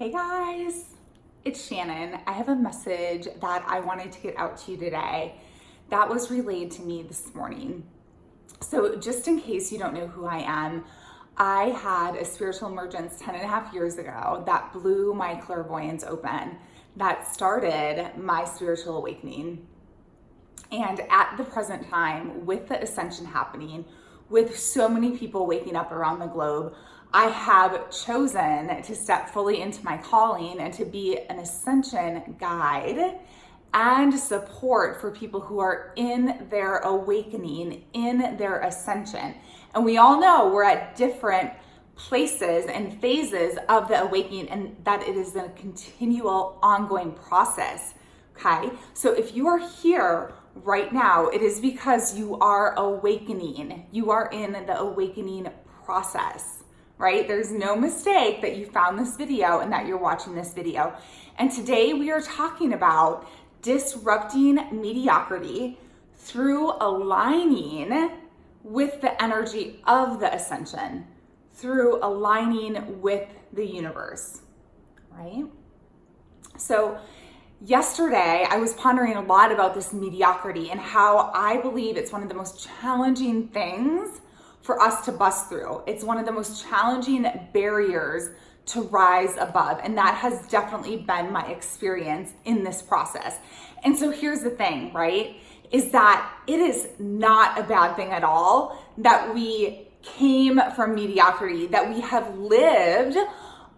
Hey guys, it's Shannon. I have a message that I wanted to get out to you today that was relayed to me this morning. So just in case you don't know who I am, I had a spiritual emergence 10 and a half years ago that blew my clairvoyance open, that started my spiritual awakening. And at the present time, with the ascension happening, with so many people waking up around the globe, I have chosen to step fully into my calling and to be an ascension guide and support for people who are in their awakening, in their ascension. And we all know we're at different places and phases of the awakening, and that it is a continual, ongoing process. Okay, so if you are here right now, it is because you are awakening. You are in the awakening process, right? There's no mistake that you found this video and that you're watching this video. And today we are talking about disrupting mediocrity through aligning with the energy of the ascension, through aligning with the universe, right? So yesterday, I was pondering a lot about this mediocrity and how I believe it's one of the most challenging things for us to bust through. It's one of the most challenging barriers to rise above. And that has definitely been my experience in this process. And so here's the thing, right? Is that it is not a bad thing at all that we came from mediocrity, that we have lived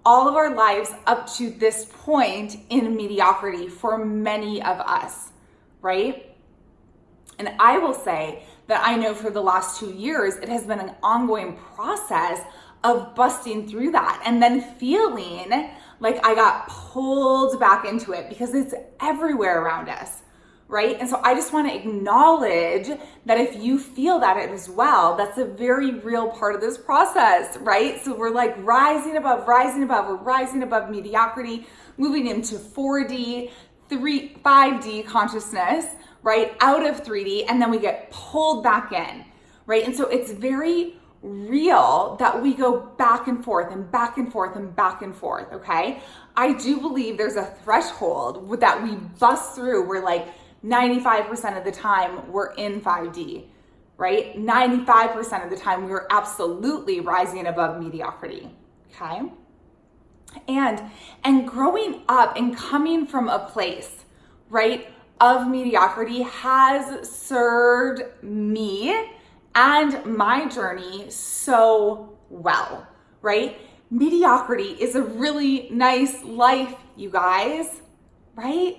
all of our lives up to this point in mediocrity for many of us, right? And I will say that I know for the last 2 years, it has been an ongoing process of busting through that and then feeling like I got pulled back into it because it's everywhere around us, right? And so I just want to acknowledge that if you feel that as well, that's a very real part of this process, right? So we're like rising above, we're rising above mediocrity, moving into 4D, 5D consciousness, right? Out of 3D, and then we get pulled back in, right? And so it's very real that we go back and forth and back and forth and back and forth, okay? I do believe there's a threshold that we bust through. We're like 95% of the time we're in 5D, right? 95% of the time we're absolutely rising above mediocrity, okay? And growing up and coming from a place, right, of mediocrity has served me and my journey so well, right? Mediocrity is a really nice life, you guys, right?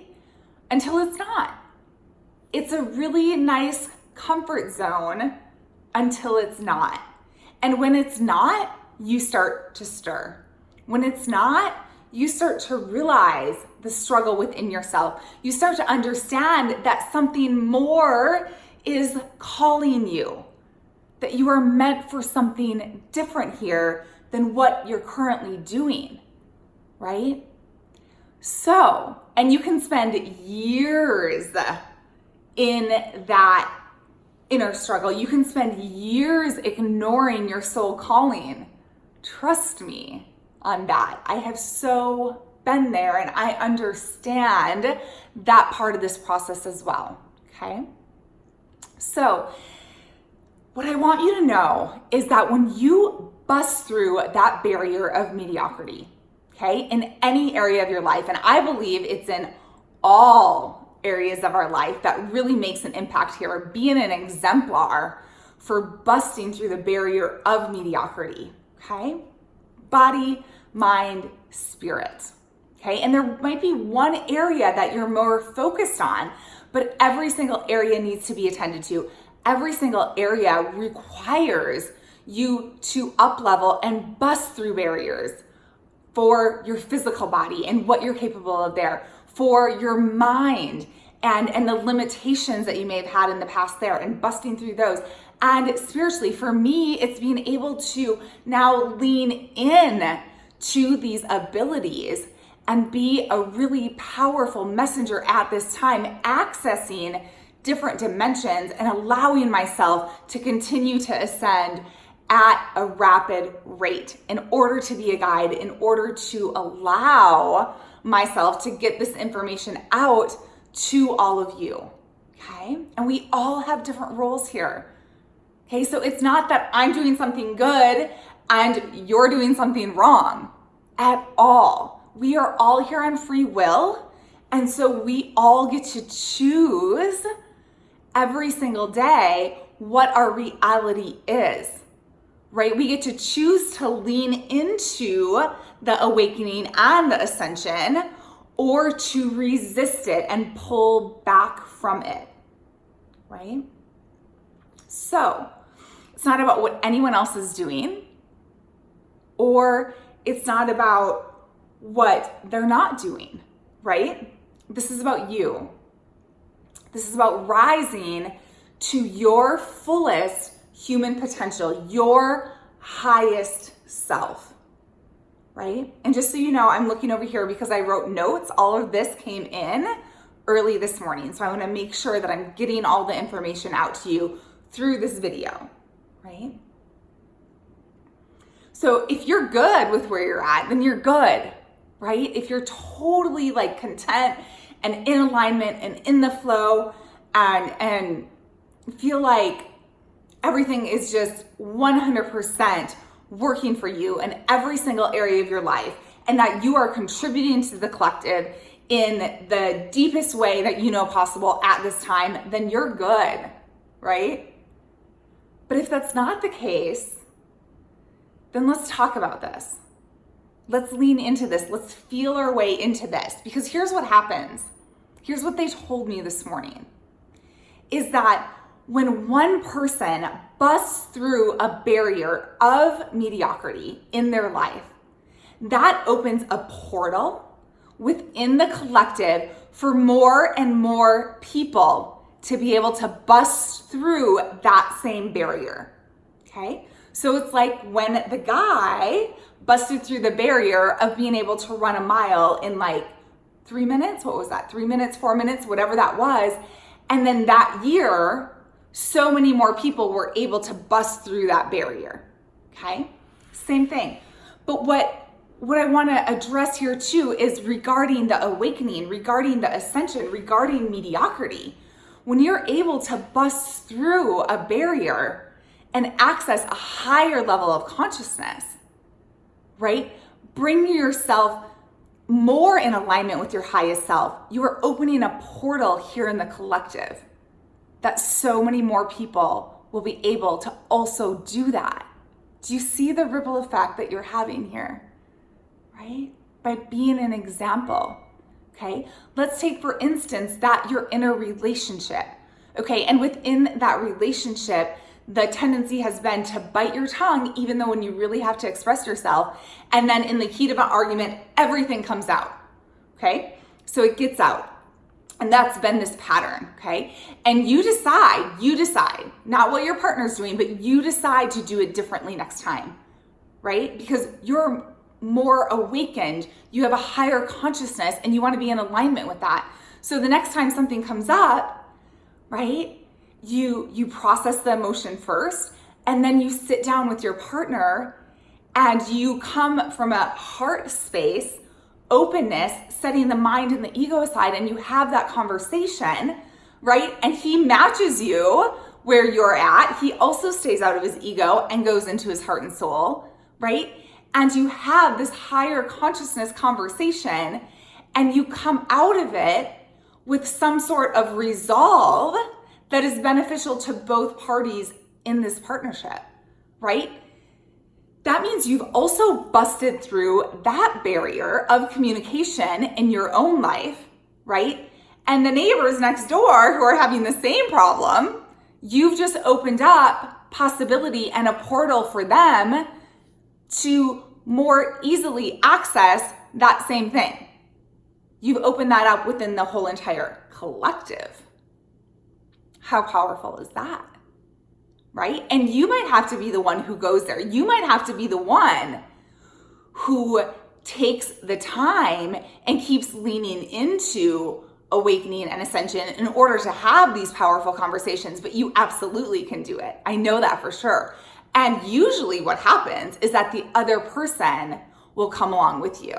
Until it's not. It's a really nice comfort zone until it's not. And when it's not, you start to stir. When it's not, you start to realize the struggle within yourself. You start to understand that something more is calling you, that you are meant for something different here than what you're currently doing, right? So, and you can spend years in that inner struggle. You can spend years ignoring your soul calling. Trust me on that. I have so been there and I understand that part of this process as well, okay? So what I want you to know is that when you bust through that barrier of mediocrity, okay, in any area of your life, and I believe it's in all areas of our life that really makes an impact here, being an exemplar for busting through the barrier of mediocrity, okay? Body, mind, spirit, okay? And there might be one area that you're more focused on, but every single area needs to be attended to. Every single area requires you to up-level and bust through barriers for your physical body and what you're capable of there, for your mind and the limitations that you may have had in the past there and busting through those. And spiritually, for me, it's being able to now lean in to these abilities and be a really powerful messenger at this time, accessing different dimensions and allowing myself to continue to ascend at a rapid rate in order to be a guide, in order to allow myself to get this information out to all of you, okay? And we all have different roles here, okay? So it's not that I'm doing something good and you're doing something wrong at all. We are all here on free will, and so we all get to choose every single day what our reality is, right? We get to choose to lean into the awakening and the ascension, or to resist it and pull back from it, right? So it's not about what anyone else is doing, or it's not about what they're not doing, right? This is about you. This is about rising to your fullest human potential, your highest self, right? And just so you know, I'm looking over here because I wrote notes. All of this came in early this morning. So I want to make sure that I'm getting all the information out to you through this video, right? So if you're good with where you're at, then you're good, right? If you're totally like content and in alignment and in the flow and feel like everything is just 100% working for you in every single area of your life, and that you are contributing to the collective in the deepest way that you know possible at this time, then you're good, right? But if that's not the case, then let's talk about this. Let's lean into this. Let's feel our way into this. Because here's what happens. Here's what they told me this morning, is that when one person busts through a barrier of mediocrity in their life, that opens a portal within the collective for more and more people to be able to bust through that same barrier, okay? So it's like when the guy busted through the barrier of being able to run a mile in like 3 minutes, what was that? 3 minutes, 4 minutes, whatever that was. And then that year, so many more people were able to bust through that barrier, okay? Same thing. But what I want to address here too is regarding the awakening, regarding the ascension, regarding mediocrity. When you're able to bust through a barrier and access a higher level of consciousness, right? Bring yourself more in alignment with your highest self. You are opening a portal here in the collective that so many more people will be able to also do that. Do you see the ripple effect that you're having here, right? By being an example, okay? Let's take, for instance, that you're in a relationship, okay? And within that relationship, the tendency has been to bite your tongue, even though when you really have to express yourself, and then in the heat of an argument, everything comes out, okay? So it gets out. And that's been this pattern, okay? And you decide, not what your partner's doing, but you decide to do it differently next time, right? Because you're more awakened, you have a higher consciousness, and you want to be in alignment with that. So the next time something comes up, right, you process the emotion first, and then you sit down with your partner and you come from a heart space, openness, setting the mind and the ego aside, and you have that conversation, right? And he matches you where you're at. He also stays out of his ego and goes into his heart and soul, right? And you have this higher consciousness conversation, and you come out of it with some sort of resolve that is beneficial to both parties in this partnership, right? That means you've also busted through that barrier of communication in your own life, right? And the neighbors next door who are having the same problem, you've just opened up possibility and a portal for them to more easily access that same thing. You've opened that up within the whole entire collective. How powerful is that? Right? And you might have to be the one who goes there. You might have to be the one who takes the time and keeps leaning into awakening and ascension in order to have these powerful conversations, but you absolutely can do it. I know that for sure. And usually what happens is that the other person will come along with you.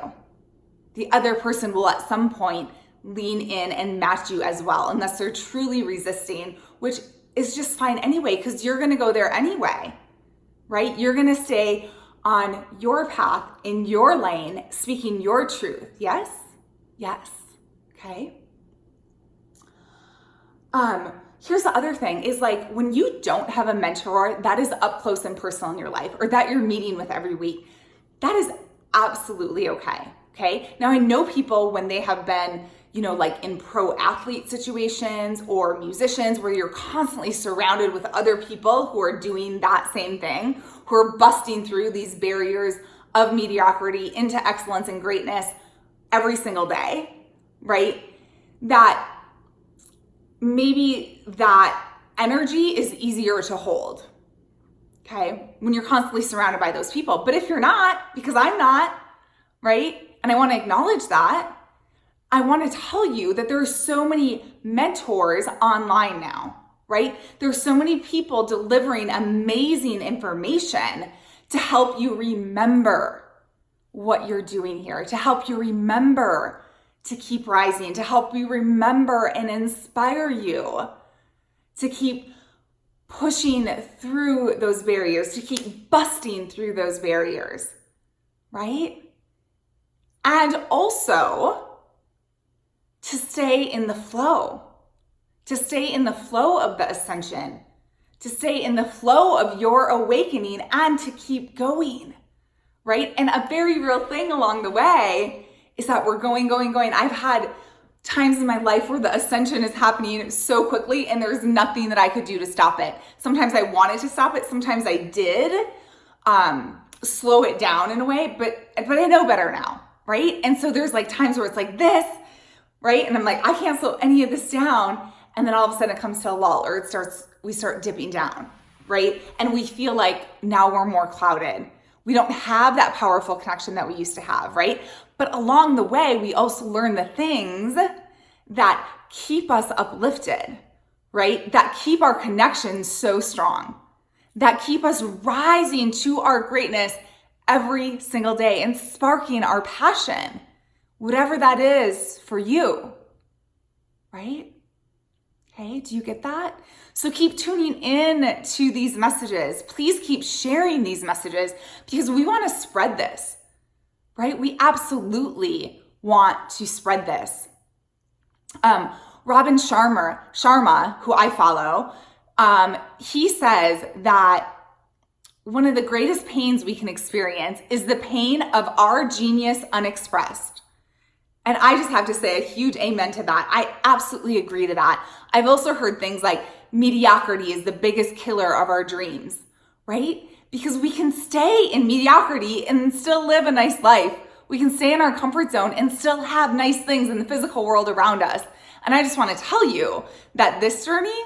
The other person will at some point lean in and match you as well, unless they're truly resisting, which is just fine anyway, because you're going to go there anyway, right? You're going to stay on your path, in your lane, speaking your truth. Yes? Yes. Okay. Here's the other thing is like when you don't have a mentor that is up close and personal in your life or that you're meeting with every week, that is absolutely okay. Okay. Now I know people when they have been, like in pro athlete situations or musicians where you're constantly surrounded with other people who are doing that same thing, who are busting through these barriers of mediocrity into excellence and greatness every single day, right? That maybe that energy is easier to hold, okay, when you're constantly surrounded by those people. But if you're not, because I'm not, right, and I want to acknowledge that, I want to tell you that there are so many mentors online now, right? There's so many people delivering amazing information to help you remember what you're doing here, to help you remember to keep rising, to help you remember and inspire you to keep pushing through those barriers, to keep busting through those barriers, right? And also to stay in the flow, of the ascension, to stay in the flow of your awakening and to keep going, right? And a very real thing along the way is that we're going. I've had times in my life where the ascension is happening so quickly and there's nothing that I could do to stop it. Sometimes I wanted to stop it. Sometimes I did slow it down in a way, but I know better now, right? And so there's like times where it's like this, right? And I'm like, I can't slow any of this down. And then all of a sudden it comes to a lull or we start dipping down, right? And we feel like now we're more clouded. We don't have that powerful connection that we used to have, right? But along the way, we also learn the things that keep us uplifted, right? That keep our connection so strong, that keep us rising to our greatness every single day and sparking our passion, whatever that is for you, right? Okay, do you get that? So keep tuning in to these messages. Please keep sharing these messages because we want to spread this, right? We absolutely want to spread this. Robin Sharma, who I follow, he says that one of the greatest pains we can experience is the pain of our genius unexpressed. And I just have to say a huge amen to that. I absolutely agree to that. I've also heard things like mediocrity is the biggest killer of our dreams, right? Because we can stay in mediocrity and still live a nice life. We can stay in our comfort zone and still have nice things in the physical world around us. And I just want to tell you that this journey,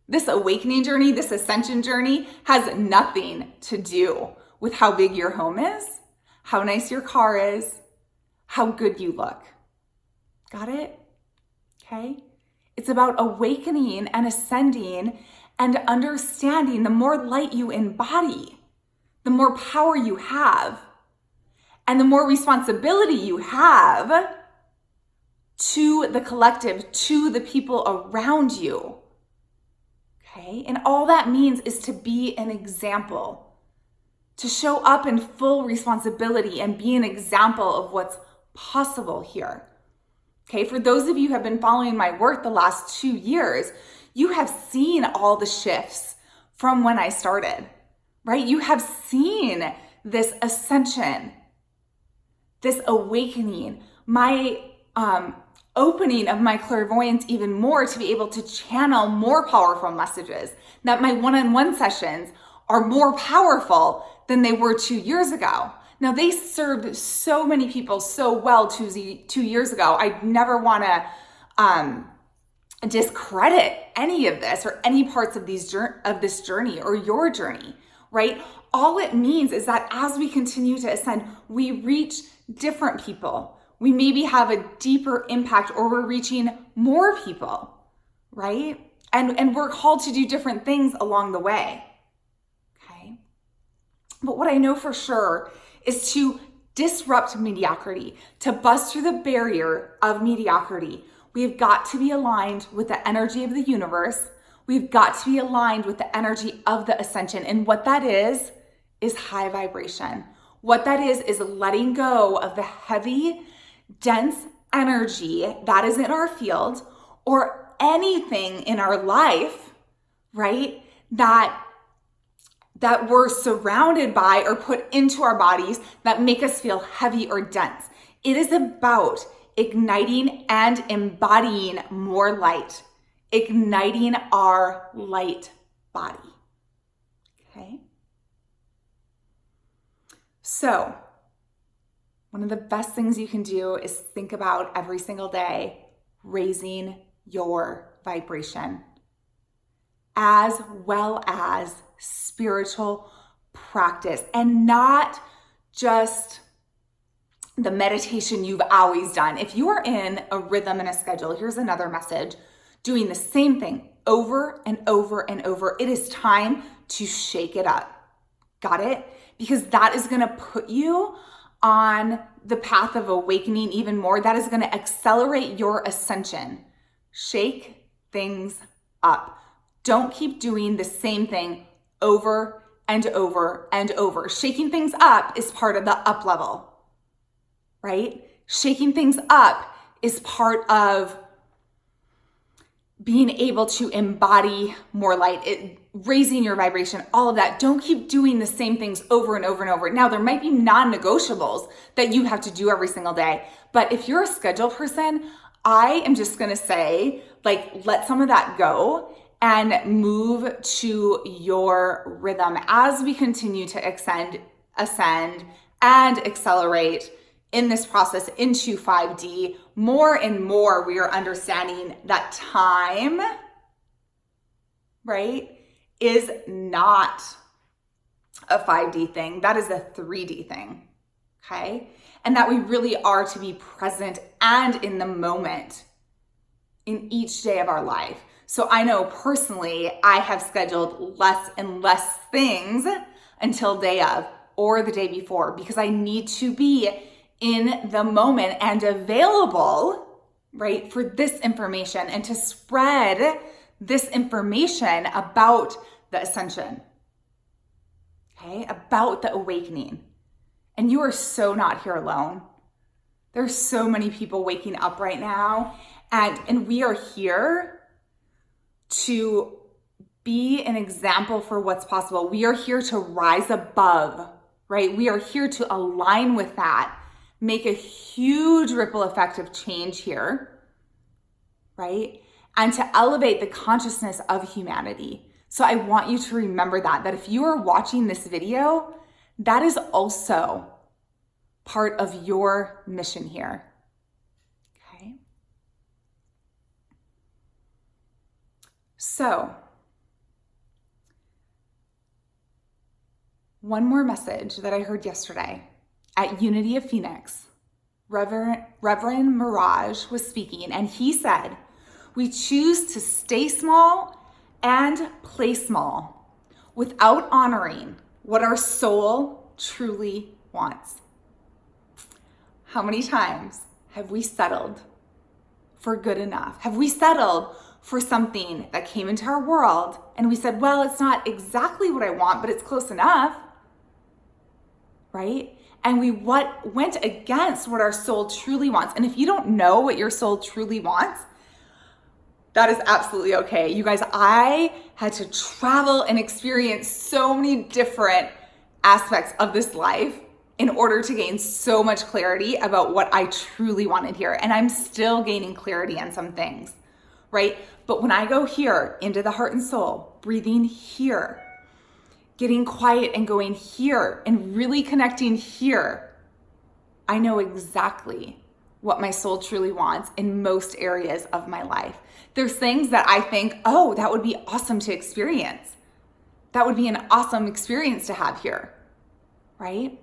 this awakening journey, this ascension journey has nothing to do with how big your home is, how nice your car is, how good you look. Got it? Okay. It's about awakening and ascending and understanding the more light you embody, the more power you have, and the more responsibility you have to the collective, to the people around you. Okay. And all that means is to be an example, to show up in full responsibility and be an example of what's possible here. Okay, for those of you who have been following my work the last 2 years, you have seen all the shifts from when I started, right? You have seen this ascension, this awakening, my opening of my clairvoyance even more to be able to channel more powerful messages, that my one-on-one sessions are more powerful than they were 2 years ago. Now, they served so many people so well 2 years ago. I never want to discredit any of this or any parts of this journey or your journey, right? All it means is that as we continue to ascend, we reach different people. We maybe have a deeper impact or we're reaching more people, right? And we're called to do different things along the way, okay? But what I know for sure is to disrupt mediocrity, to bust through the barrier of mediocrity. We've got to be aligned with the energy of the universe. We've got to be aligned with the energy of the ascension. And what that is high vibration. What that is letting go of the heavy, dense energy that is in our field or anything in our life, right? That we're surrounded by or put into our bodies that make us feel heavy or dense. It is about igniting and embodying more light, igniting our light body. Okay? So, one of the best things you can do is think about every single day raising your vibration, as well as spiritual practice, and not just the meditation you've always done. If you are in a rhythm and a schedule, here's another message, doing the same thing over and over and over, it is time to shake it up. Got it? Because that is going to put you on the path of awakening even more. That is going to accelerate your ascension. Shake things up. Don't keep doing the same thing over and over and over. Shaking things up is part of the up level, right? Shaking things up is part of being able to embody more light, raising your vibration, all of that. Don't keep doing the same things over and over and over. Now, there might be non-negotiables that you have to do every single day, but if you're a schedule person, I am just gonna say, let some of that go and move to your rhythm as we continue to ascend, and accelerate in this process into 5D. More and more, we are understanding that time, right, is not a 5D thing. That is a 3D thing, okay? And that we really are to be present and in the moment in each day of our life. So I know personally, I have scheduled less and less things until day of or the day before, because I need to be in the moment and available, right, for this information and to spread this information about the ascension, okay, about the awakening. And you are so not here alone. There's so many people waking up right now, and we are here to be an example for what's possible. We are here to rise above, right? We are here to align with that, make a huge ripple effect of change here, right? And to elevate the consciousness of humanity. So I want you to remember that if you are watching this video, that is also part of your mission here. Okay? So, one more message that I heard yesterday at Unity of Phoenix. Reverend Mirage was speaking, and he said, "We choose to stay small and play small without honoring what our soul truly wants." How many times have we settled for good enough? Have we settled for something that came into our world and we said, well, it's not exactly what I want, but it's close enough, right? And we went against what our soul truly wants. And if you don't know what your soul truly wants, that is absolutely okay. You guys, I had to travel and experience so many different aspects of this life in order to gain so much clarity about what I truly wanted here. And I'm still gaining clarity on some things, right? But when I go here into the heart and soul, breathing here, getting quiet and going here and really connecting here, I know exactly what my soul truly wants in most areas of my life. There's things that I think, oh, that would be awesome to experience. That would be an awesome experience to have here, right?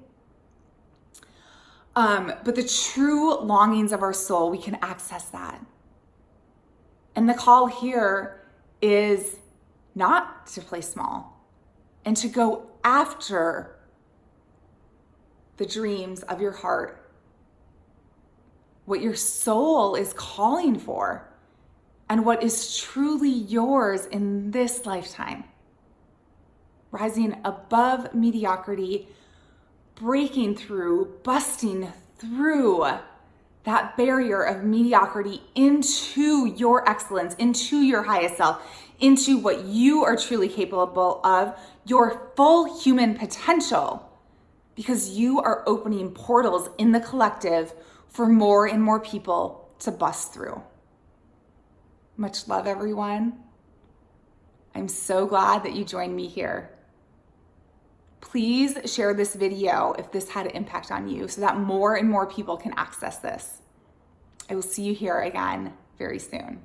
But the true longings of our soul, we can access that. And the call here is not to play small and to go after the dreams of your heart, what your soul is calling for, and what is truly yours in this lifetime. Rising above mediocrity, breaking through, busting through that barrier of mediocrity into your excellence, into your highest self, into what you are truly capable of, your full human potential, because you are opening portals in the collective for more and more people to bust through. Much love, everyone. I'm so glad that you joined me here. Please share this video if this had an impact on you so that more and more people can access this. I will see you here again very soon.